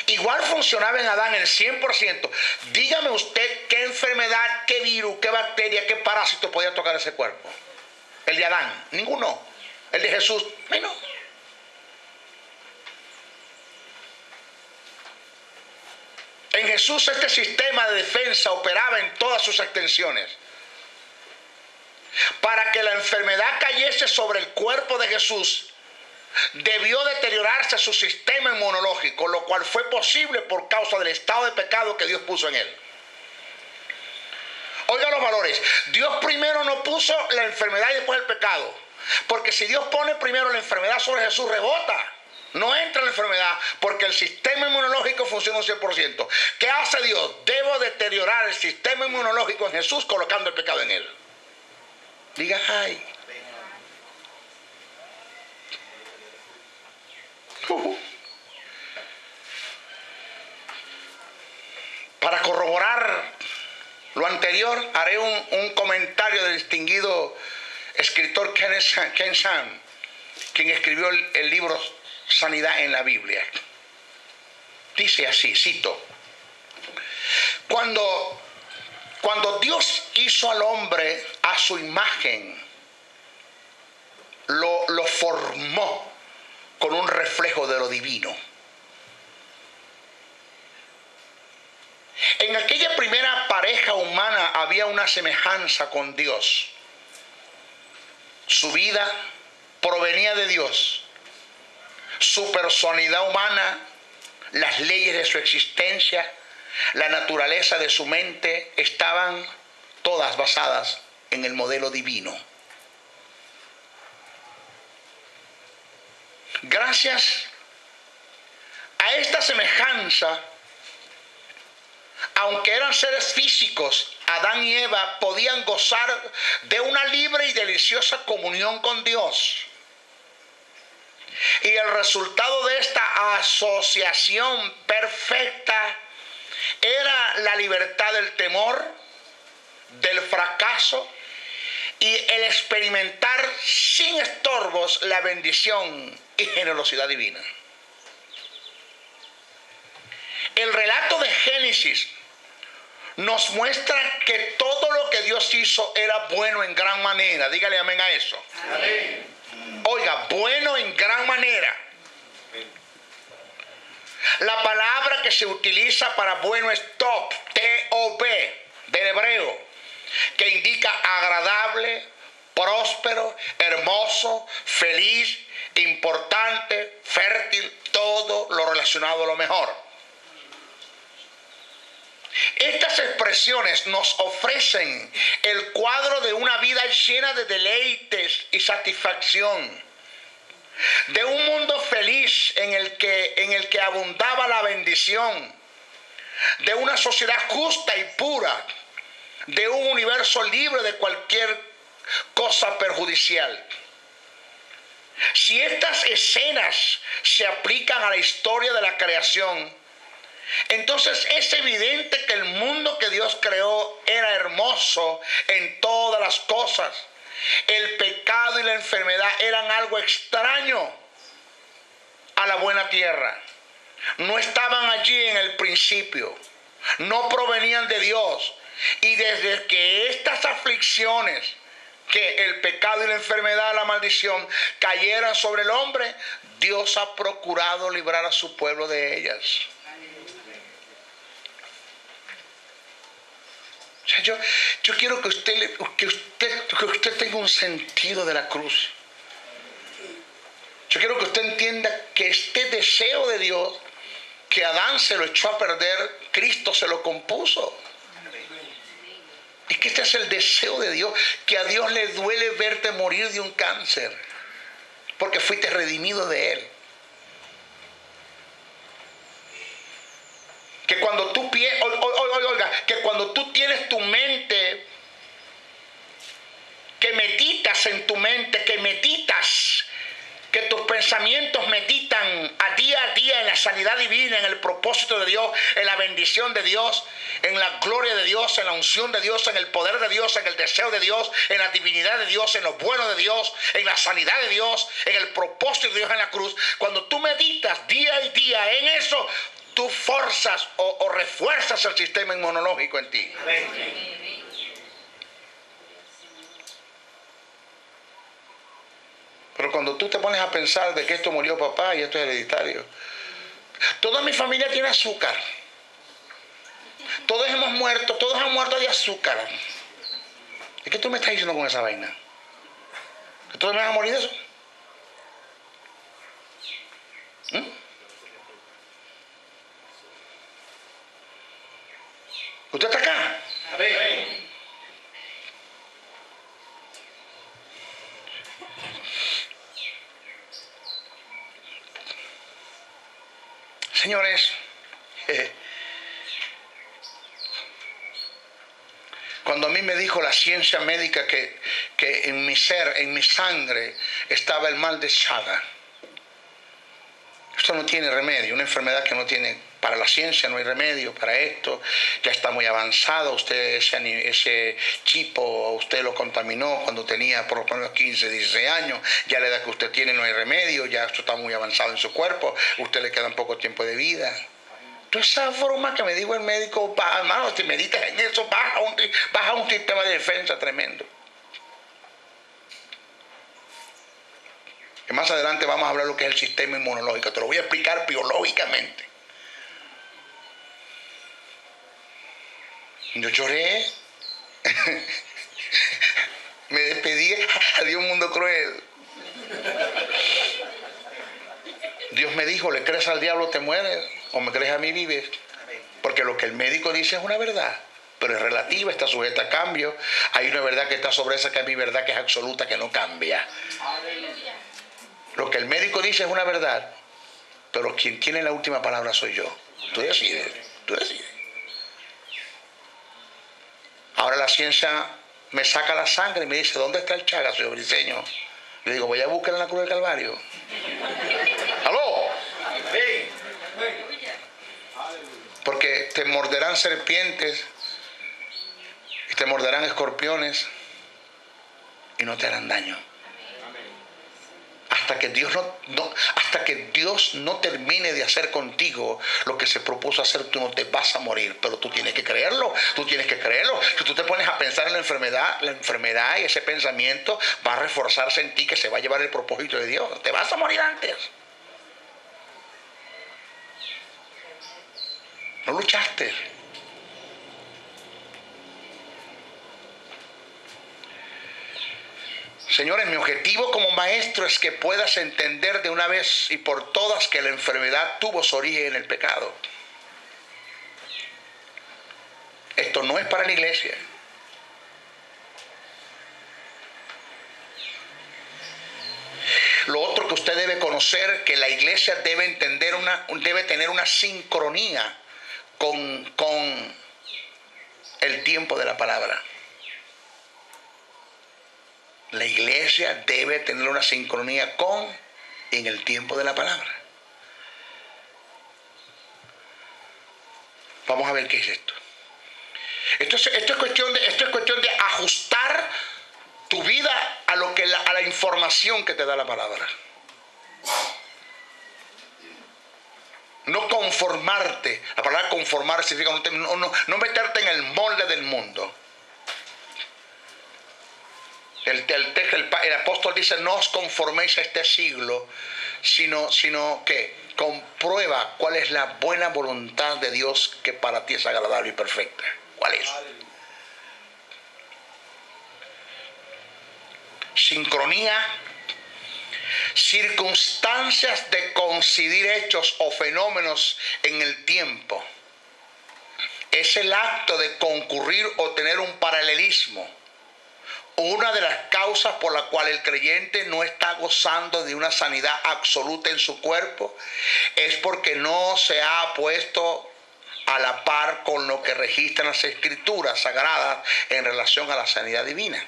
B: igual funcionaba en Adán el 100%. Dígame usted qué enfermedad, qué virus, qué bacteria, qué parásito podía tocar ese cuerpo. El de Adán, ninguno. El de Jesús, menos. En Jesús este sistema de defensa operaba en todas sus extensiones. Para que la enfermedad cayese sobre el cuerpo de Jesús, debió deteriorarse su sistema inmunológico, lo cual fue posible por causa del estado de pecado que Dios puso en él. Oiga los valores. Dios primero no puso la enfermedad y después el pecado. Porque si Dios pone primero la enfermedad sobre Jesús, rebota. No entra la enfermedad porque el sistema inmunológico funciona un 100%. ¿Qué hace Dios? Debo deteriorar el sistema inmunológico en Jesús colocando el pecado en él. Diga, ay. Para corroborar lo anterior, haré un comentario del distinguido escritor Ken Sam, quien escribió el libro Sanidad en la Biblia. Dice así, cito: Cuando Dios hizo al hombre a su imagen, lo formó con un reflejo de lo divino. En aquella primera pareja humana había una semejanza con Dios. Su vida provenía de Dios. Su personalidad humana, las leyes de su existencia, la naturaleza de su mente estaban todas basadas en el modelo divino. Gracias a esta semejanza, aunque eran seres físicos, Adán y Eva podían gozar de una libre y deliciosa comunión con Dios. Y el resultado de esta asociación perfecta era la libertad del temor, del fracaso y el experimentar sin estorbos la bendición y generosidad divina. El relato de Génesis nos muestra que todo lo que Dios hizo era bueno en gran manera. Dígale amén a eso. Amén. Oiga, bueno en gran manera. La palabra que se utiliza para bueno es top, T-O-B, del hebreo, que indica agradable, próspero, hermoso, feliz, importante, fértil, todo lo relacionado a lo mejor. Estas expresiones nos ofrecen el cuadro de una vida llena de deleites y satisfacción, de un mundo feliz en el que abundaba la bendición, de una sociedad justa y pura, de un universo libre de cualquier cosa perjudicial. Si estas escenas se aplican a la historia de la creación, entonces es evidente que el mundo que Dios creó era hermoso en todas las cosas. El pecado y la enfermedad eran algo extraño a la buena tierra. No estaban allí en el principio, no provenían de Dios. Y desde que estas aflicciones, que el pecado y la enfermedad, la maldición, cayeran sobre el hombre, Dios ha procurado librar a su pueblo de ellas. O sea, yo quiero que usted tenga un sentido de la cruz. Yo quiero que usted entienda que este deseo de Dios, que Adán se lo echó a perder, Cristo se lo compuso. Es que este es el deseo de Dios, que a Dios le duele verte morir de un cáncer, porque fuiste redimido de Él. Que cuando tú que cuando tú tienes tu mente, que meditas en tu mente, que tus pensamientos meditan a día en la sanidad divina, en el propósito de Dios, en la bendición de Dios, en la gloria de Dios, en la unción de Dios, en el poder de Dios, en el deseo de Dios, en la divinidad de Dios, en lo bueno de Dios, en la sanidad de Dios, en el propósito de Dios en la cruz. Cuando tú meditas día y día en eso, tú forzas o refuerzas el sistema inmunológico en ti. Pero cuando tú te pones a pensar de que esto murió papá y esto es hereditario. Toda mi familia tiene azúcar. Todos hemos muerto, todos han muerto de azúcar. ¿Y qué tú me estás diciendo con esa vaina? ¿Que todos me van a morir de eso? ¿Usted está acá? Señores, cuando a mí me dijo la ciencia médica que en mi ser, en mi sangre, estaba el mal de Chagas, esto no tiene remedio, una enfermedad que no tiene, para la ciencia no hay remedio, para esto ya está muy avanzado, usted ese chipo, usted lo contaminó cuando tenía por lo menos 15, 16 años, ya la edad que usted tiene no hay remedio, ya esto está muy avanzado en su cuerpo, a usted le queda un poco tiempo de vida. Toda esa forma que me dijo el médico, hermano, si meditas en eso, baja un sistema de defensa tremendo. Que más adelante vamos a hablar de lo que es el sistema inmunológico. Te lo voy a explicar biológicamente. Yo lloré. Me despedí. Adiós, mundo cruel. Dios me dijo, le crees al diablo, te mueres. O me crees a mí, vives. Porque lo que el médico dice es una verdad. Pero es relativa, está sujeta a cambio. Hay una verdad que está sobre esa, que es mi verdad, que es absoluta, que no cambia. Lo que el médico dice es una verdad, pero quien tiene la última palabra soy yo. Tú decides, tú decides. Ahora la ciencia me saca la sangre y me dice, ¿dónde está el Chagas, señor Briceño? Le digo, voy a buscar en la cruz del Calvario. ¡Aló! Porque te morderán serpientes y te morderán escorpiones y no te harán daño. Hasta que Dios no termine de hacer contigo lo que se propuso hacer, tú no te vas a morir, pero tú tienes que creerlo, Si tú te pones a pensar en la enfermedad y ese pensamiento va a reforzarse en ti, que se va a llevar el propósito de Dios. Te vas a morir antes. No luchaste. Señores, mi objetivo como maestro es que puedas entender de una vez y por todas que la enfermedad tuvo su origen en el pecado. Esto no es para la iglesia. Lo otro que usted debe conocer, que la iglesia debe tener una sincronía con el tiempo de la palabra. La iglesia debe tener una sincronía en el tiempo de la palabra. Vamos a ver qué es esto. Esto es cuestión de ajustar tu vida a la información que te da la palabra. No conformarte. La palabra conformar significa no meterte en el molde del mundo. El apóstol dice, no os conforméis a este siglo, sino que comprueba cuál es la buena voluntad de Dios, que para ti es agradable y perfecta. ¿Cuál es? Sincronía, circunstancias de coincidir hechos o fenómenos en el tiempo. Es el acto de concurrir o tener un paralelismo. Una de las causas por la cual el creyente no está gozando de una sanidad absoluta en su cuerpo es porque no se ha puesto a la par con lo que registran las escrituras sagradas en relación a la sanidad divina.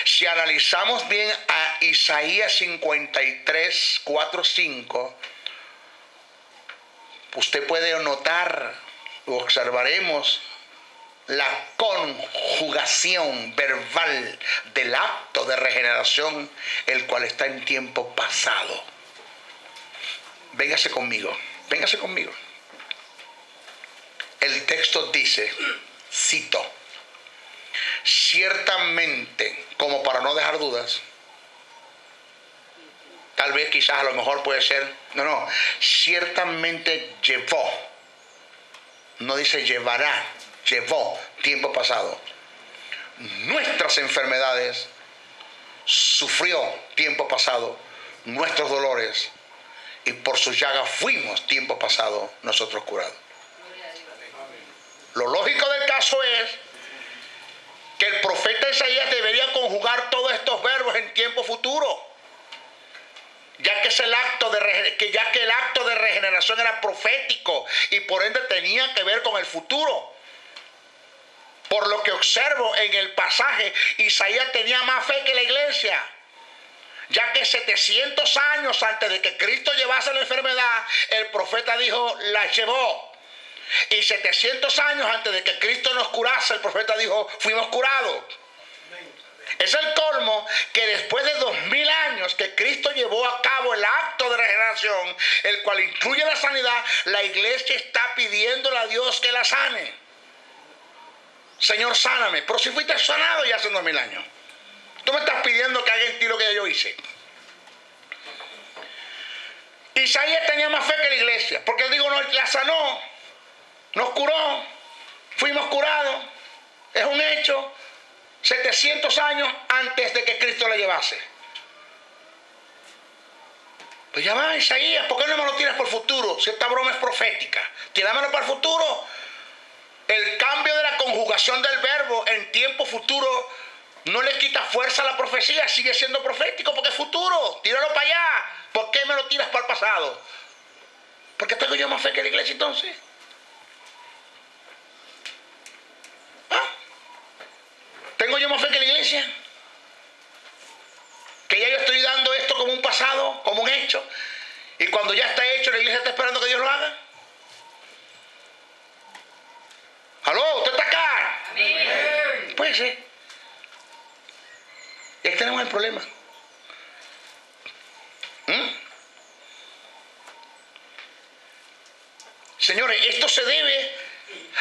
B: Si analizamos bien a Isaías 53, 4, 5, usted puede notar, observaremos la conjugación verbal del acto de regeneración, el cual está en tiempo pasado. véngase conmigo, véngase conmigo. El texto dice, cito, ciertamente, como para no dejar dudas, tal vez quizás a lo mejor puede ser, no, ciertamente llevó, no dice llevará, llevó tiempo pasado nuestras enfermedades, sufrió tiempo pasado nuestros dolores, y por sus llagas fuimos tiempo pasado nosotros curados. Lo lógico del caso es que el profeta Isaías debería conjugar todos estos verbos en tiempo futuro, ya que el acto de regeneración era profético y por ende tenía que ver con el futuro. Por lo que observo en el pasaje, Isaías tenía más fe que la iglesia, ya que 700 años antes de que Cristo llevase la enfermedad, el profeta dijo, la llevó. Y 700 años antes de que Cristo nos curase, el profeta dijo, fuimos curados. Es el colmo que después de 2000 años que Cristo llevó a cabo el acto de regeneración, el cual incluye la sanidad, la iglesia está pidiéndole a Dios que la sane. Señor, sáname. Pero si fuiste sanado ya hace 2000 años. Tú me estás pidiendo que haga en ti lo que yo hice. Isaías tenía más fe que la iglesia, porque él dijo, no, la sanó, nos curó, fuimos curados. Es un hecho. 700 años antes de que Cristo la llevase. Pues ya va, Isaías, ¿por qué no me lo tiras por futuro? Si esta broma es profética, tíramelo para el futuro. El cambio de la conjugación del verbo en tiempo futuro no le quita fuerza a la profecía, sigue siendo profético porque es futuro. Tíralo para allá. ¿Por qué me lo tiras para el pasado? ¿Por qué tengo yo más fe que la iglesia entonces? ¿Tengo yo más fe que la iglesia? Que ya yo estoy dando esto como un pasado, como un hecho, y cuando ya está hecho, la iglesia está esperando que Dios lo haga. ¿Aló? ¿Usted está acá? Amén. Puede ser. Y ahí tenemos el problema. Señores, esto se debe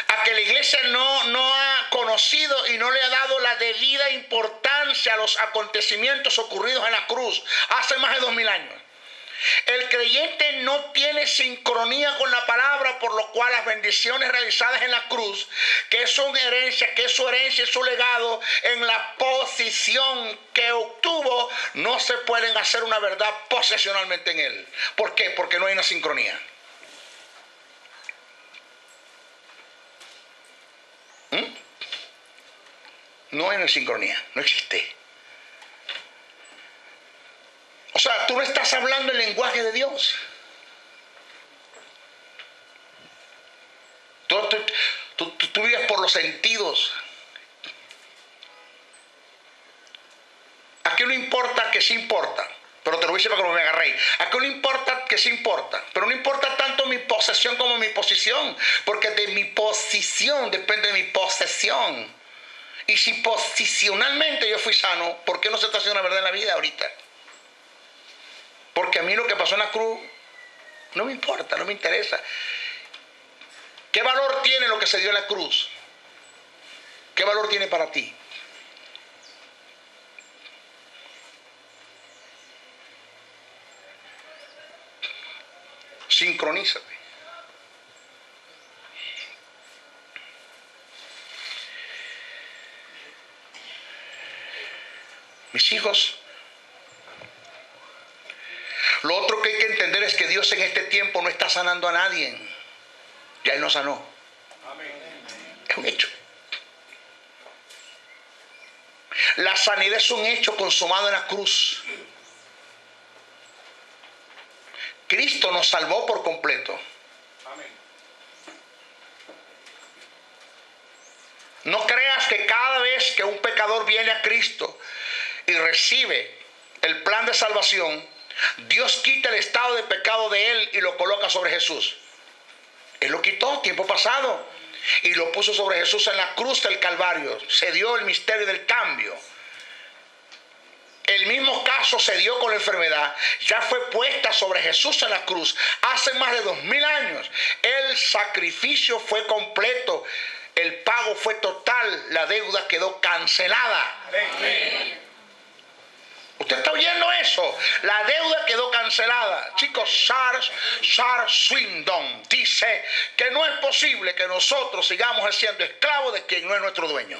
B: a que la iglesia no ha conocido y no le ha dado la debida importancia a los acontecimientos ocurridos en la cruz hace más de 2000 años. El creyente no tiene sincronía con la palabra, por lo cual las bendiciones realizadas en la cruz, que es su herencia y su legado en la posición que obtuvo, no se pueden hacer una verdad posesionalmente en él. ¿Por qué? Porque no hay una sincronía. No hay una sincronía, no existe. O sea, tú no estás hablando el lenguaje de Dios. Tú vives por los sentidos. Aquí no importa que sí importa, pero te lo voy a decir para que no me agarréis. Aquí no importa que sí importa, pero no importa tanto mi posesión como mi posición, porque de mi posición depende de mi posesión. Y si posicionalmente yo fui sano, ¿por qué no se está haciendo una verdad en la vida ahorita? Porque a mí lo que pasó en la cruz no me importa, no me interesa. ¿Qué valor tiene lo que se dio en la cruz? ¿Qué valor tiene para ti? Sincronízate. Mis hijos, lo otro que hay que entender es que Dios en este tiempo no está sanando a nadie. Ya Él no sanó. Es un hecho. La sanidad es un hecho consumado en la cruz. Cristo nos salvó por completo. No creas que cada vez que un pecador viene a Cristo y recibe el plan de salvación, Dios quita el estado de pecado de él y lo coloca sobre Jesús. Él lo quitó tiempo pasado y lo puso sobre Jesús en la cruz del Calvario. Se dio el misterio del cambio. El mismo caso se dio con la enfermedad. Ya fue puesta sobre Jesús en la cruz hace más de 2000 años. El sacrificio fue completo. El pago fue total. La deuda quedó cancelada. Amén. ¿Usted está oyendo eso? La deuda quedó cancelada. Chicos, Charles Swindoll dice que no es posible que nosotros sigamos siendo esclavos de quien no es nuestro dueño.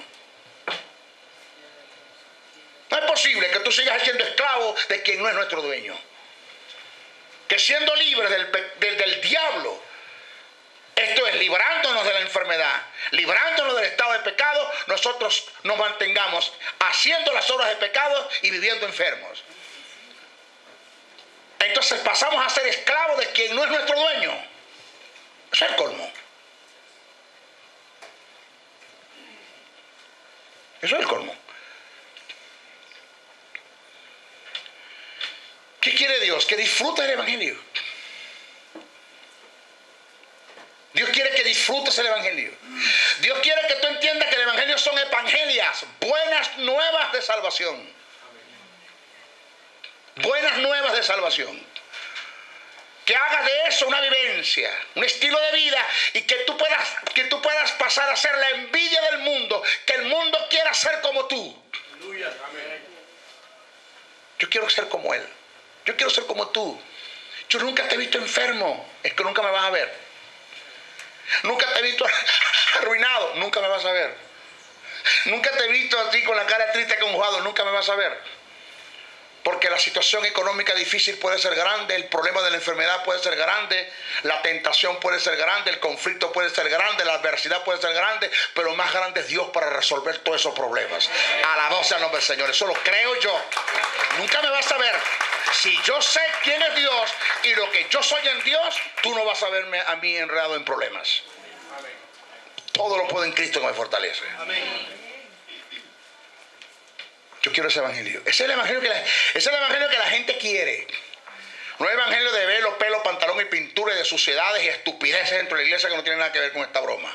B: No es posible que tú sigas siendo esclavo de quien no es nuestro dueño. Que siendo libres del diablo, esto es, librándonos de la enfermedad, librándonos del estado de pecado, nosotros nos mantengamos haciendo las obras de pecado y viviendo enfermos. Entonces pasamos a ser esclavos de quien no es nuestro dueño. Eso es el colmo. Eso es el colmo. ¿Qué quiere Dios? Que disfrutes del Evangelio. Dios quiere que disfrutes el Evangelio. Dios quiere que tú entiendas que el Evangelio son evangelias, buenas nuevas de salvación. Buenas nuevas de salvación. Que hagas de eso una vivencia, un estilo de vida, y que tú puedas pasar a ser la envidia del mundo, que el mundo quiera ser como tú. Yo quiero ser como Él. Yo quiero ser como tú. Yo nunca te he visto enfermo, es que nunca me vas a ver. Nunca te he visto arruinado, nunca me vas a ver. Nunca te he visto así con la cara triste como jugado, nunca me vas a ver. Porque la situación económica difícil puede ser grande, el problema de la enfermedad puede ser grande, la tentación puede ser grande, el conflicto puede ser grande, la adversidad puede ser grande, pero más grande es Dios para resolver todos esos problemas. Alabado sea el nombre del Señor, eso lo creo yo. Nunca me vas a ver. Si yo sé quién es Dios y lo que yo soy en Dios, tú no vas a verme a mí enredado en problemas. Todo lo puedo en Cristo que me fortalece. Yo quiero ese evangelio. Ese es el evangelio que la gente quiere. No es el evangelio de velo, pelo, pantalón y pintura y de suciedades y estupideces dentro de la iglesia que no tiene nada que ver con esta broma.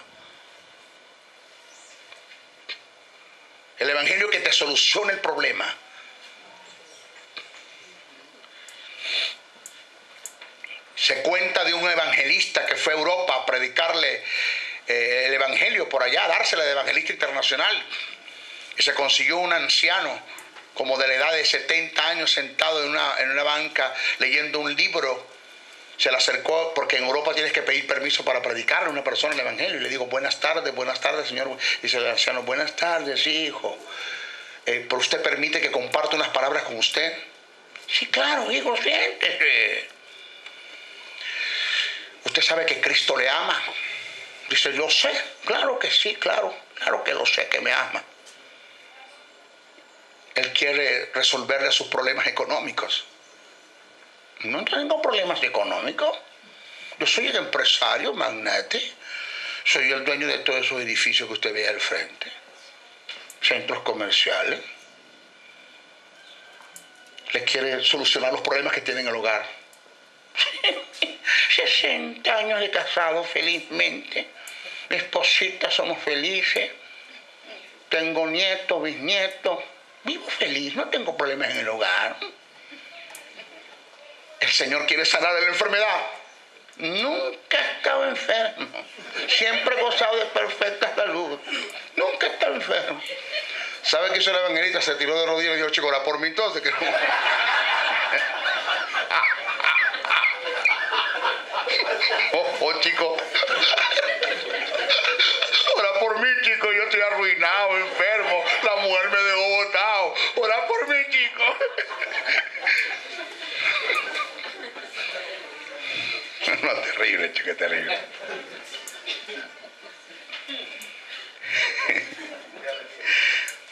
B: El evangelio que te soluciona el problema. Se cuenta de un evangelista que fue a Europa a predicarle el evangelio por allá, a dársela de evangelista internacional. Y se consiguió un anciano como de la edad de 70 años sentado en una banca leyendo un libro. Se le acercó porque en Europa tienes que pedir permiso para predicarle a una persona el evangelio. Y le digo, buenas tardes, señor. Dice el anciano, buenas tardes, hijo. ¿Pero usted permite que comparta unas palabras con usted? Sí, claro, hijo, siéntese. ¿Usted sabe que Cristo le ama? Dice, yo sé, claro que sí, claro que lo sé, que me ama. Él quiere resolverle sus problemas económicos. No tengo problemas económicos. Yo soy el empresario, magnate. Soy el dueño de todos esos edificios que usted ve al frente. Centros comerciales. Le quiere solucionar los problemas que tiene en el hogar. 60 años de casado felizmente. Mi esposita, somos felices. Tengo nietos, bisnietos. Vivo feliz, no tengo problemas en el hogar. El Señor quiere sanar de la enfermedad. Nunca he estado enfermo. Siempre he gozado de perfecta salud. Nunca he estado enfermo. ¿Sabe qué hizo el evangelista? Se tiró de rodillas y dijo, chico, ora por mí entonces. Que no. Chico. Ora por mí, chico. Yo estoy arruinado, enfermo. La mujer me dejó botado. Ora por mí, chico. No, terrible, chico, terrible.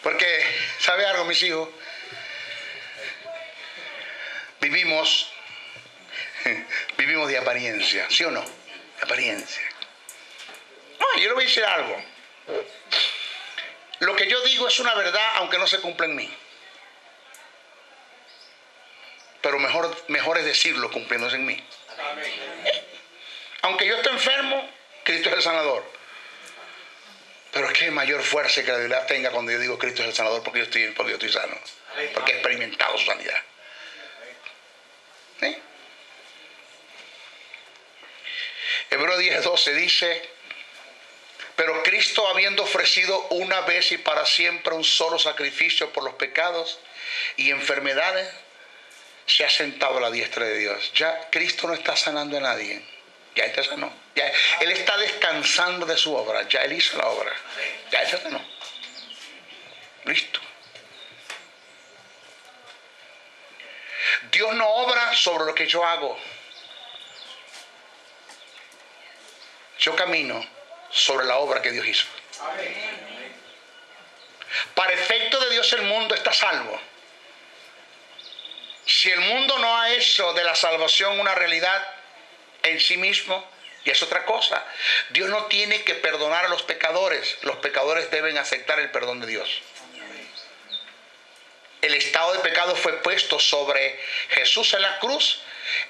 B: Porque, ¿sabe algo, mis hijos? Vivimos de apariencia, ¿sí o no? De apariencia. No, yo le voy a decir algo. Lo que yo digo es una verdad, aunque no se cumpla en mí. Pero mejor es decirlo cumpliéndose en mí. Aunque yo esté enfermo, Cristo es el sanador. Pero es que hay mayor fuerza que la debilidad tenga cuando yo digo Cristo es el sanador porque yo estoy sano. porque he experimentado su sanidad. ¿Sí? Hebreos 10:12 dice: pero Cristo, habiendo ofrecido una vez y para siempre un solo sacrificio por los pecados y enfermedades, se ha sentado a la diestra de Dios. Ya Cristo no está sanando a nadie. Ya Él te sanó. Ya Él está descansando de su obra. Ya Él hizo la obra. Ya Él te sanó. Listo. Dios no obra sobre lo que yo hago. Yo camino sobre la obra que Dios hizo. Para efecto de Dios el mundo está salvo. Si el mundo no ha hecho de la salvación una realidad en sí mismo, y es otra cosa. Dios no tiene que perdonar a los pecadores. Los pecadores deben aceptar el perdón de Dios. El estado de pecado fue puesto sobre Jesús en la cruz.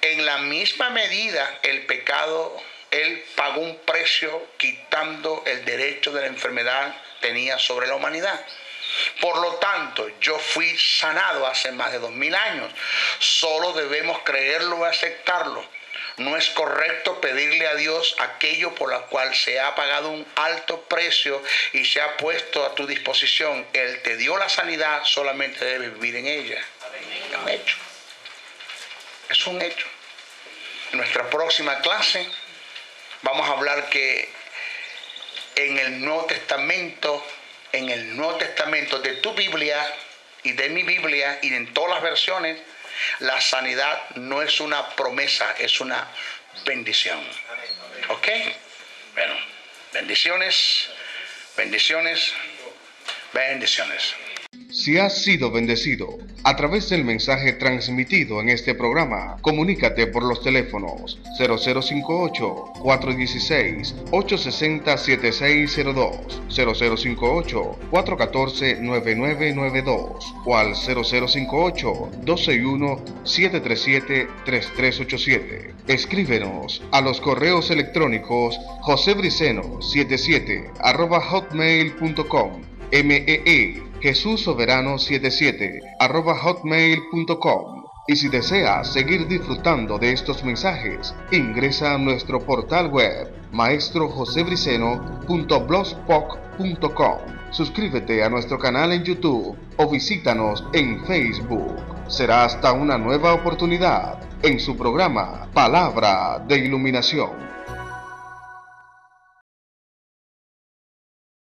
B: En la misma medida el pecado, Él pagó un precio quitando el derecho de la enfermedad que tenía sobre la humanidad. Por lo tanto, yo fui sanado hace más de 2000 años. Solo debemos creerlo y aceptarlo. No es correcto pedirle a Dios aquello por lo cual se ha pagado un alto precio y se ha puesto a tu disposición. Él te dio la sanidad, solamente debes vivir en ella. Es un hecho. Es un hecho. En nuestra próxima clase vamos a hablar que en el Nuevo Testamento, de tu Biblia y de mi Biblia y en todas las versiones, la sanidad no es una promesa, es una bendición. ¿Ok? Bueno, bendiciones, bendiciones, bendiciones.
C: Si has sido bendecido a través del mensaje transmitido en este programa, comunícate por los teléfonos 0058-416-860-7602, 0058-414-9992 o al 0058-261-737-3387. Escríbenos a los correos electrónicos josebriceno77@hotmail.com, Jesús Soberano 77 @hotmail.com. Y si deseas seguir disfrutando de estos mensajes, ingresa a nuestro portal web maestrojosebriceno.blogspot.com. Suscríbete a nuestro canal en YouTube o visítanos en Facebook. Será hasta una nueva oportunidad en su programa Palabra de Iluminación.